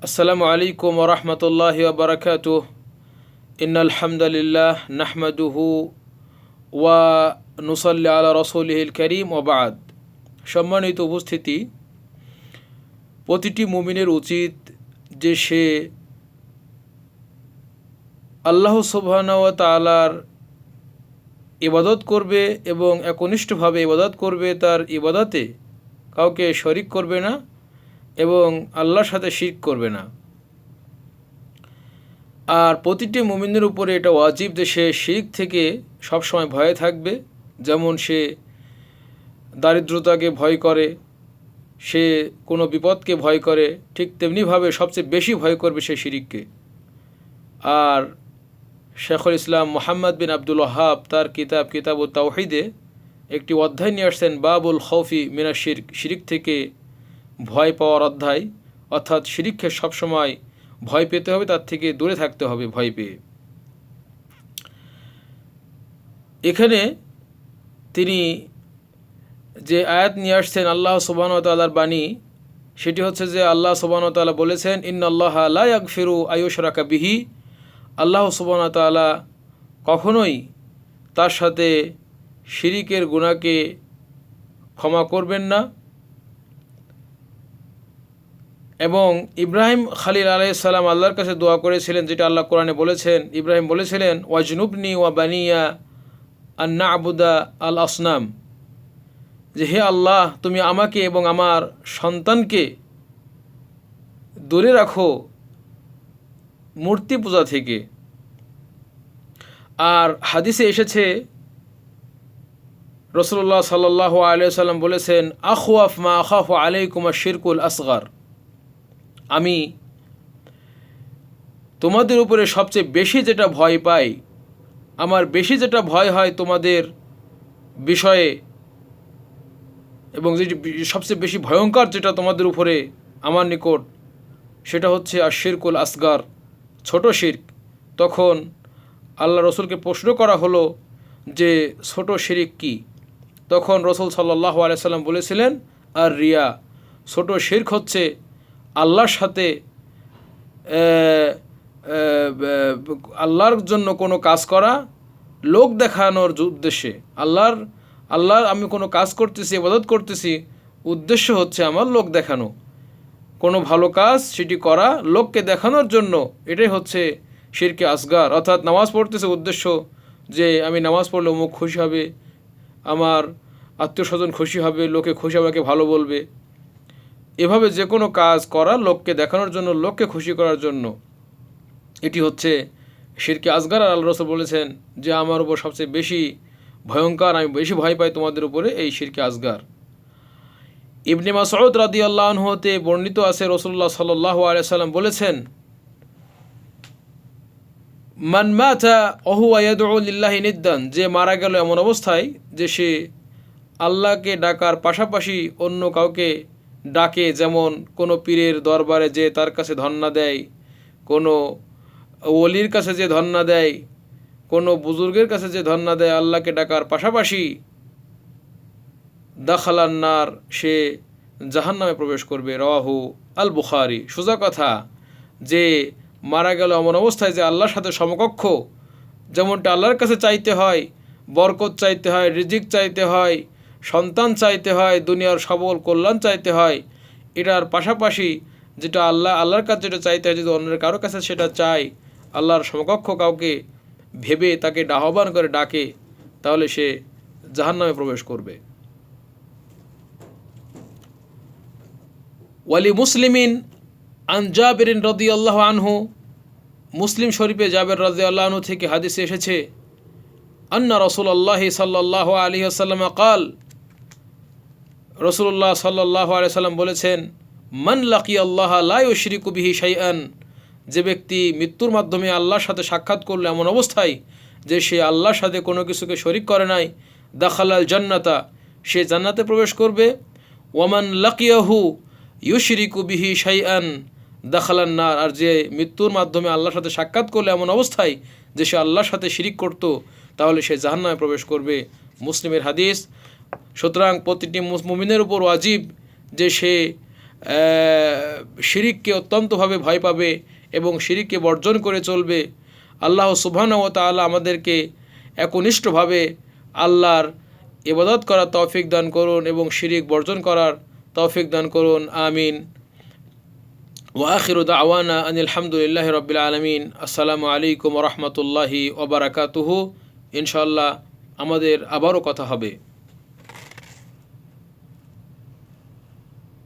আসসালামু আলাইকুম ওয়া রাহমাতুল্লাহি ওয়া বারাকাতুহু ইন্নাল হামদালিল্লাহ নাহমাদুহু ওয়া নুসাল্লি আলা রাসূলিহিল কারীম ওয়া বা'দ। সম্মানিত উপস্থিতি, প্রতিটি মুমিনের উচিত যে সে আল্লাহ সুবহানাহু ওয়া তাআলার ইবাদত করবে এবং একনিষ্ঠভাবে ইবাদত করবে। তার ইবাদতে কাউকে শরিক করবে না এবং আল্লাহর সাথে শিরক করবে না। আর প্রতিটি মুমিনের উপরে এটা ওয়াজিব যে সে শিরক থেকে সবসময় ভয়ে থাকবে। যেমন সে দারিদ্রতাকে ভয় করে, সে কোনো বিপদকে ভয় করে, ঠিক তেমনিভাবে সবচেয়ে বেশি ভয় করবে সে শিরককে। আর শেখুল ইসলাম মুহাম্মদ বিন আব্দুল ওয়াহাব তার কিতাবুত তাওহীদে একটি অধ্যায় নিয়ে আসছেন, বাবুল খৌফি মিনা শিরক, শিরক থেকে ভয় পাওয়ার অধ্যায়। অর্থাৎ শিরককে সবসময় ভয় পেতে হবে, তার থেকে দূরে থাকতে হবে ভয় পেয়ে। এখানে তিনি যে আয়াত নিয়ে আসছেন আল্লাহ সুবহানাহু ওয়া তাআলার বাণী, সেটি হচ্ছে যে আল্লাহ সুবহানাহু ওয়া তাআলা বলেছেন, ইন্নাল্লাহা লা ইয়াগফিরু আইয়ুশরাকা বিহি, আল্লাহ সুবহানাহু ওয়া তাআলা কখনোই তার সাথে শিরিকের গুনাহকে ক্ষমা করবেন না। এবং ইব্রাহিম খলিল আলাইহিস সালাম আল্লাহর কাছে দোয়া করেছিলেন, যেটা আল্লাহ কোরআনে বলেছেন। ইব্রাহিম বলেছিলেন, ওয়াজনুবনি ওয়া বানিয়া আন না'বুদা আল আসনাম, যে হে আল্লাহ, তুমি আমাকে এবং আমার সন্তানকে দূরে রাখো মূর্তি পূজা থেকে। আর হাদিসে এসেছে, রাসূলুল্লাহ সাল্লাল্লাহু আলাইহি ওয়াসাল্লাম বলেছেন, আখওয়াফ মা আখাফু আলাইকুম আশ-শিরকুল আসগর, আমি তোমাদের উপরে সবচেয়ে বেশি যেটা ভয় পাই, আমার বেশি যেটা ভয় হয় তোমাদের বিষয়ে, এবং যেটি সবচেয়ে বেশি ভয়ঙ্কর যেটা তোমাদের উপরে আমার নিকট, সেটা হচ্ছে আশ-শিরকুল আসগর, ছোট শিরক। তখন আল্লাহ রসুলকে প্রশ্ন করা হলো যে ছোট শিরক কি? তখন রসুল সাল্লাল্লাহু আলাইহি সাল্লাম বলেছিলেন, আর রিয়া, ছোট শিরক হচ্ছে আল্লাহর সাথে আল্লাহর জন্য কোনো কাজ করা লোক দেখানোর উদ্দেশ্যে। আল্লাহর আমি কোনো কাজ করতেছি, ইবাদত করতেছি, উদ্দেশ্য হচ্ছে আমার লোক দেখানো, কোনো ভালো কাজ সেটি করা লোককে দেখানোর জন্য, এটাই হচ্ছে শিরকে আসগার। অর্থাৎ নামাজ পড়তেছে উদ্দেশ্য যে আমি নামাজ পড়লে অমুক খুশি হবে, আমার আত্মীয় স্বজন খুশি হবে, লোকে খুশি আমাকে ভালো বলবে। এভাবে যে কোনো কাজ করা লোককে দেখানোর জন্য, লোককে খুশি করার জন্য, এটি হচ্ছে শিরকে আসগার। আর আল্লাহ রাসূল বলেছেন যে আমার উপর সবচেয়ে বেশি ভয়ঙ্কর, আমি বেশি ভয় পাই তোমাদের উপরে এই শিরকে আসগার। ইবনে মাসউদ রাদিয়াল্লাহু আনহু হতে বর্ণিত আছে, রাসূলুল্লাহ সাল্লাল্লাহু আলাইহি সাল্লাম বলেছেন, মান মাতা ওয়া হুয়া ইয়াদউ লিল্লাহি নিদ্দান, যে মারা গেল এমন অবস্থায় যে সে আল্লাহকে ডাকার পাশাপাশি অন্য কাউকে ডাকে, যেমন কোনো পীরের দরবারে যে তার কাছে ধন্না দেয়, কোনো ওলির কাছে যে ধন্না দেয়, কোনো বুজুর্গের কাছে যে ধন্না দেয়, আল্লাহকে ডাকার পাশাপাশি, দাখালান নার, সে জাহান্নামে প্রবেশ করবে। রাওয়াহু আল বুখারী। সোজা কথা যে মারা গেল এমন অবস্থায় যে আল্লাহর সাথে সমকক্ষ, যেমনটা আল্লাহর কাছে চাইতে হয়, বরকত চাইতে হয়, রিজিক চাইতে হয়, সন্তান চাইতে হয়, দুনিয়ার সবল কল্যাণ চাইতে হয়, এটার পাশাপাশি যেটা আল্লাহর কাছে যেটা চাইতে হয়, যদি অন্যের কারো কাছে সেটা চাই, আল্লাহর সমকক্ষ কাউকে ভেবে তাকে আহ্বান করে ডাকে, তাহলে সে জাহান্নামে প্রবেশ করবে। ওয়ালি মুসলিমিন আন জাবির রাদিয়াল্লাহু আনহু, মুসলিম শরীফে জাবের রাদিয়াল্লাহু আনহু থেকে হাদিসে এসেছে, আন্না রাসূলুল্লাহ সাল্লাল্লাহু আলাইহি ওয়াসাল্লাম قال, রাসূলুল্লাহ সাল্লাল্লাহু আলাইহি ওয়াসাল্লাম বলেছেন, মান লাকিয়াল্লাহ লা ইউশরিকু বিহি শাইআন, যে ব্যক্তি মৃত্যুর মাধ্যমে আল্লাহর সাথে সাক্ষাৎ করলো এমন অবস্থায় যে সে আল্লাহর সাথে কোনো কিছুকে শরিক করে নাই, দাখালাল জান্নাতা, সে জান্নাতে প্রবেশ করবে। ওয়ামান লাকিয়াহু ইউশরিকু বিহি শাইআন দাখালান নার, আর যে মৃত্যুর মাধ্যমে আল্লাহর সাথে সাক্ষাৎ করলো এমন অবস্থায় যে সে আল্লাহর সাথে শিরিক করত, তাহলে সে জাহান্নামে প্রবেশ করবে। মুসলিমের হাদিস। সুতরাং প্রতিটি মুমিনের উপর ওয়াজিব যে সে শিরিককে অত্যন্তভাবে ভয় পাবে এবং শিরিককে বর্জন করে চলবে। আল্লাহ সুবহানাহু ওয়া তাআলা আমাদেরকে একনিষ্ঠভাবে আল্লাহর ইবাদত করার তৌফিক দান করুন এবং শিরিক বর্জন করার তৌফিক দান করুন। আমিন। ওয়া আখিরু দাওয়ানা আনিল হামদুলিল্লাহি রাব্বিল আলামিন। আসসালামু আলাইকুম ওয়া রাহমাতুল্লাহি ওয়া বারাকাতুহু। ইনশাআল্লাহ আমাদের আবারও কথা হবে।